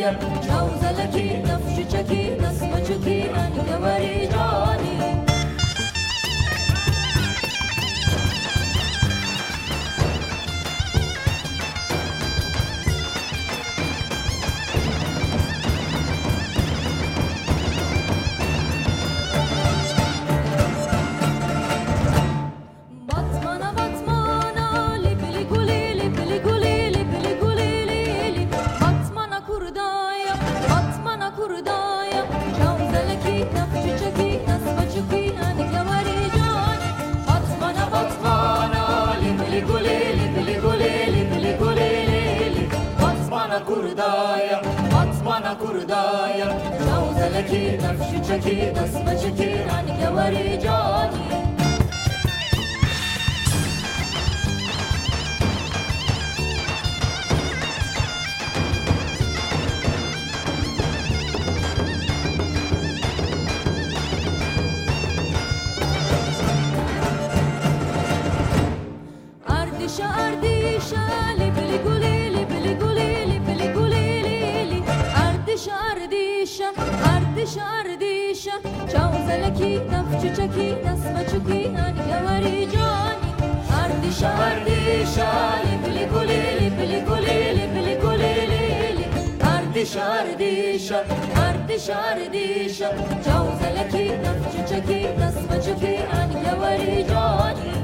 جوارية جوزلكي نفششكي نسمشكي أنك ورجاني كردايا عطمانا كردايا جوزلكي نفششكي نسمشكي عنك ورجاني أردشة أردشة لبلي قولي لبلي قولي لبلي قولي لي أردشة أردشة أردشة أردشة جوزلكي نفششكي نسمشكي أنك ورجاني أردشة أردشة لبلي قولي لبلي قولي لبلي قولي لي أردشة أردشة أردشة أردشة جوزلكي نفششكي نسمشكي أنك ورجاني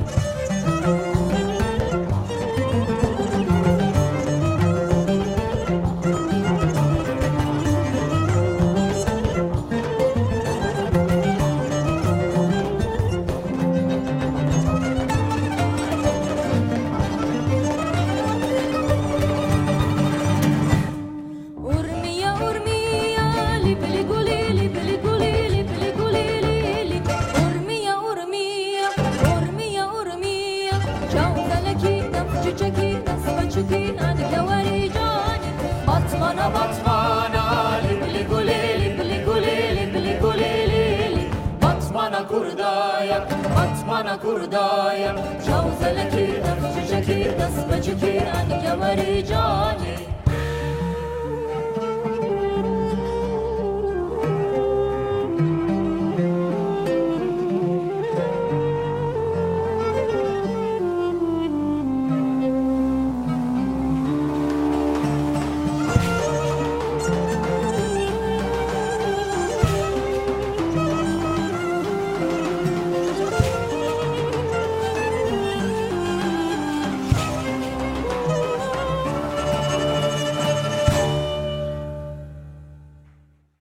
بطمانا بطمانا لبلي قولي لبلي قولي لبلي قولي لي بطمانا كردايا بطمانا كردايا جوزلكي نفششكي نسمشكي عنك ورجاني